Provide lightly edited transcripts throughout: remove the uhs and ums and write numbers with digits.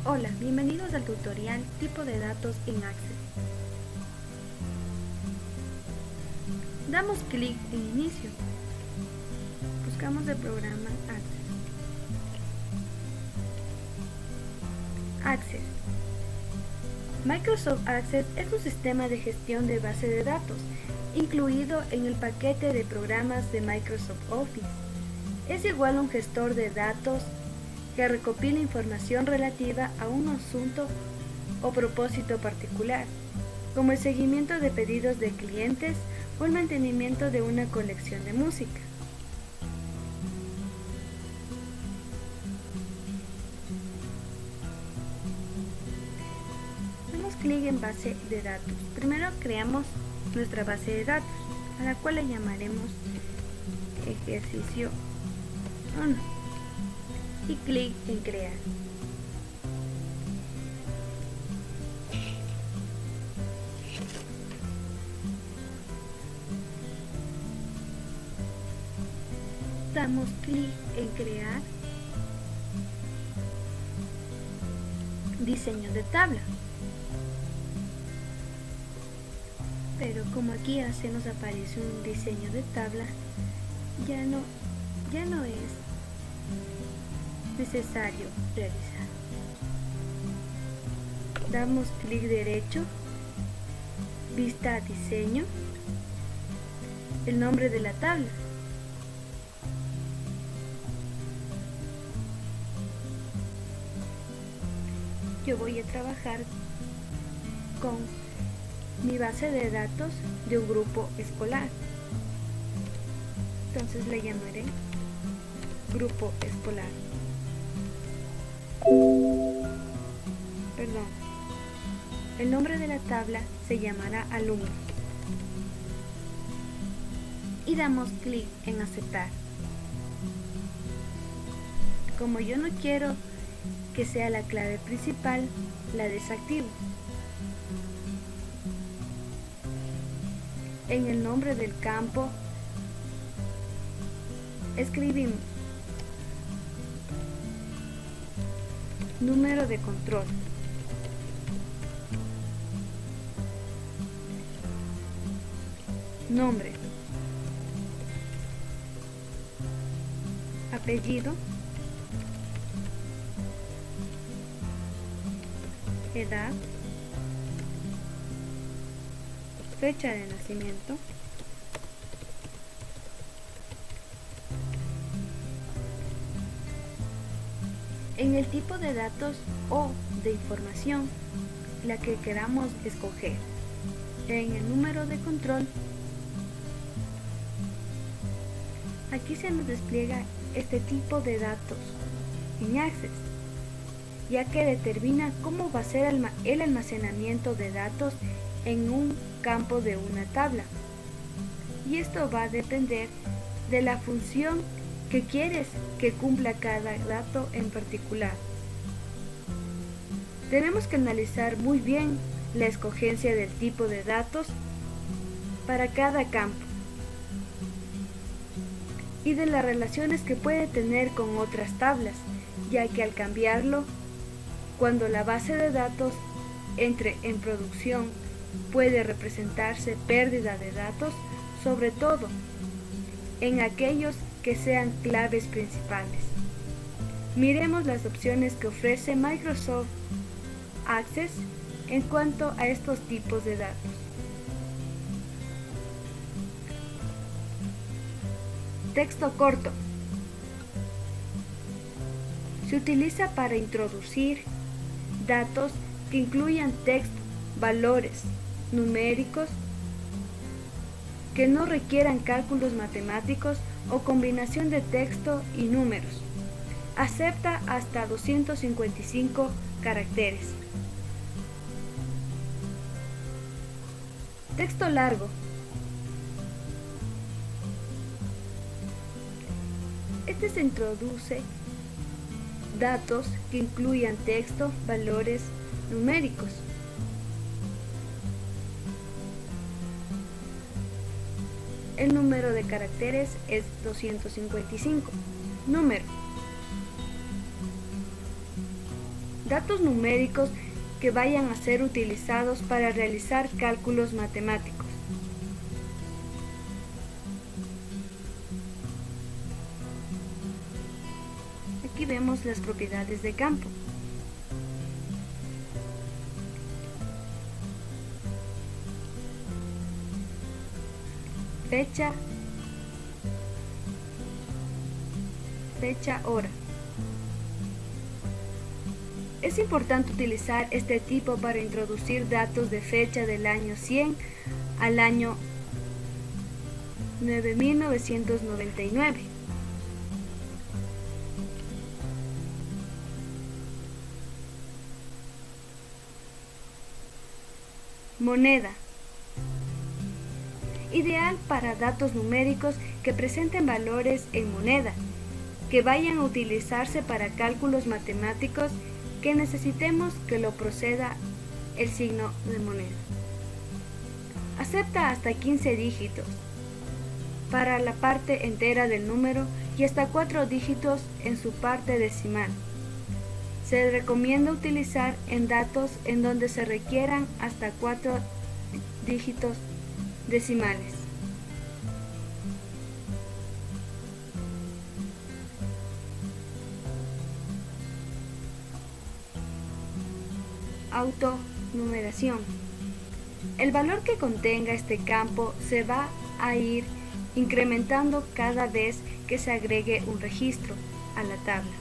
Hola, bienvenidos al tutorial Tipo de datos en Access. Damos clic en Inicio. Buscamos el programa Access. Access. Microsoft Access es un sistema de gestión de base de datos, incluido en el paquete de programas de Microsoft Office. Es igual a un gestor de datos que recopila información relativa a un asunto o propósito particular, como el seguimiento de pedidos de clientes o el mantenimiento de una colección de música. Damos clic en base de datos. Primero creamos nuestra base de datos, a la cual le llamaremos ejercicio 1 y clic en crear. Damos clic en crear diseño de tabla, pero como aquí ya se nos aparece un diseño de tabla, ya no es necesario realizar. Damos clic derecho, vista a diseño, el nombre de la tabla. Yo voy a trabajar con mi base de datos de un grupo escolar. Entonces le llamaré grupo escolar. Perdón. El nombre de la tabla se llamará alumno. Y damos clic en aceptar. Como yo no quiero que sea la clave principal, la desactivo. En el nombre del campo escribimos número de control, nombre, apellido, edad, fecha de nacimiento, en el tipo de datos o de información la que queramos escoger, en el número de control. Aquí se nos despliega este tipo de datos en Access, ya que determina cómo va a ser el almacenamiento de datos en un campo de una tabla. Y esto va a depender de la función que quieres que cumpla cada dato en particular. Tenemos que analizar muy bien la escogencia del tipo de datos para cada campo y de las relaciones que puede tener con otras tablas, ya que al cambiarlo, cuando la base de datos entre en producción, puede representarse pérdida de datos, sobre todo en aquellos que sean claves principales. Miremos las opciones que ofrece Microsoft Access en cuanto a estos tipos de datos. Texto corto. Se utiliza para introducir datos que incluyan texto, valores numéricos, que no requieran cálculos matemáticos o combinación de texto y números. Acepta hasta 255 caracteres. Texto largo. Este se introduce datos que incluyan texto, valores numéricos. el número de caracteres es 255. Número. Datos numéricos que vayan a ser utilizados para realizar cálculos matemáticos. Aquí vemos las propiedades de campo. Fecha, hora. Es importante utilizar este tipo para introducir datos de fecha del año 100 al año 9999. Moneda. Ideal para datos numéricos que presenten valores en moneda, que vayan a utilizarse para cálculos matemáticos que necesitemos que lo proceda el signo de moneda. Acepta hasta 15 dígitos para la parte entera del número y hasta 4 dígitos en su parte decimal. Se recomienda utilizar en datos en donde se requieran hasta 4 dígitos decimales. Autonumeración. El valor que contenga este campo se va a ir incrementando cada vez que se agregue un registro a la tabla.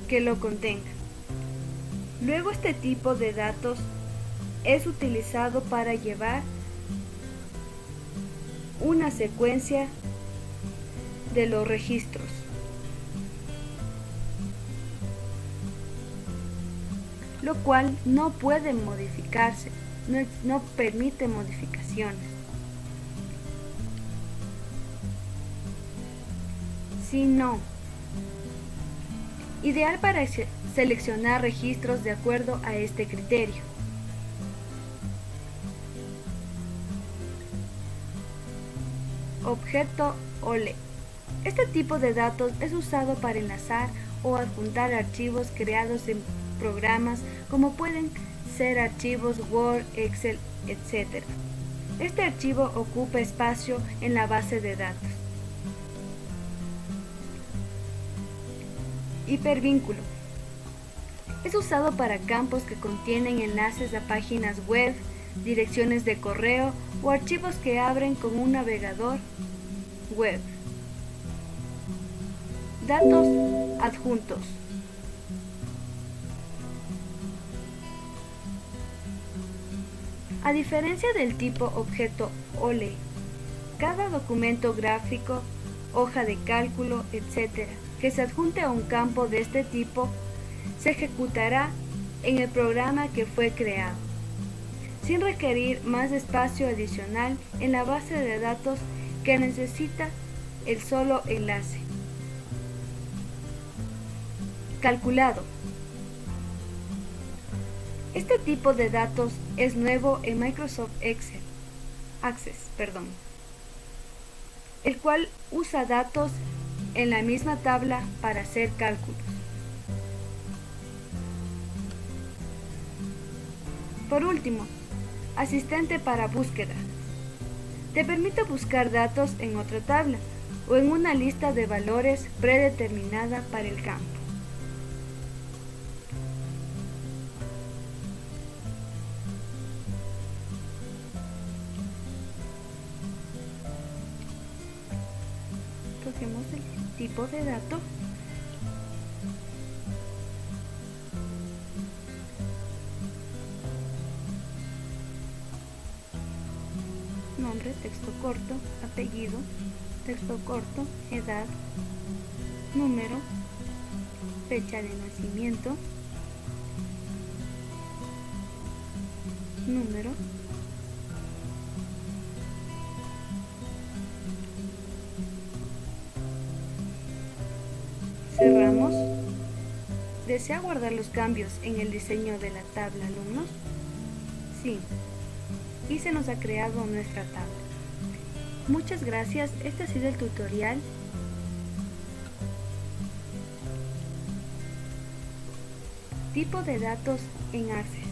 Que lo contenga. Luego este tipo de datos es utilizado para llevar una secuencia de los registros. Lo cual no puede modificarse, no permite modificaciones. Sino, ideal para seleccionar registros de acuerdo a este criterio. Objeto OLE. Este tipo de datos es usado para enlazar o adjuntar archivos creados en programas como pueden ser archivos Word, Excel, etc. Este archivo ocupa espacio en la base de datos. Hipervínculo. Es usado para campos que contienen enlaces a páginas web, direcciones de correo o archivos que abren con un navegador web. Datos adjuntos. A diferencia del tipo objeto OLE, cada documento gráfico, hoja de cálculo, etc., que se adjunte a un campo de este tipo, se ejecutará en el programa que fue creado, sin requerir más espacio adicional en la base de datos que necesita el solo enlace. Calculado. Este tipo de datos es nuevo en Microsoft Access, el cual usa datos en la misma tabla para hacer cálculos. Por último, asistente para búsqueda. Te permite buscar datos en otra tabla o en una lista de valores predeterminada para el campo. Cogemos el tipo de dato nombre, texto corto, apellido, texto corto, edad, número, fecha de nacimiento, número, cerramos. ¿Desea guardar los cambios en el diseño de la tabla alumnos? Sí, y se nos ha creado nuestra tabla. Muchas gracias, este ha sido el tutorial. Tipo de datos en ARCES.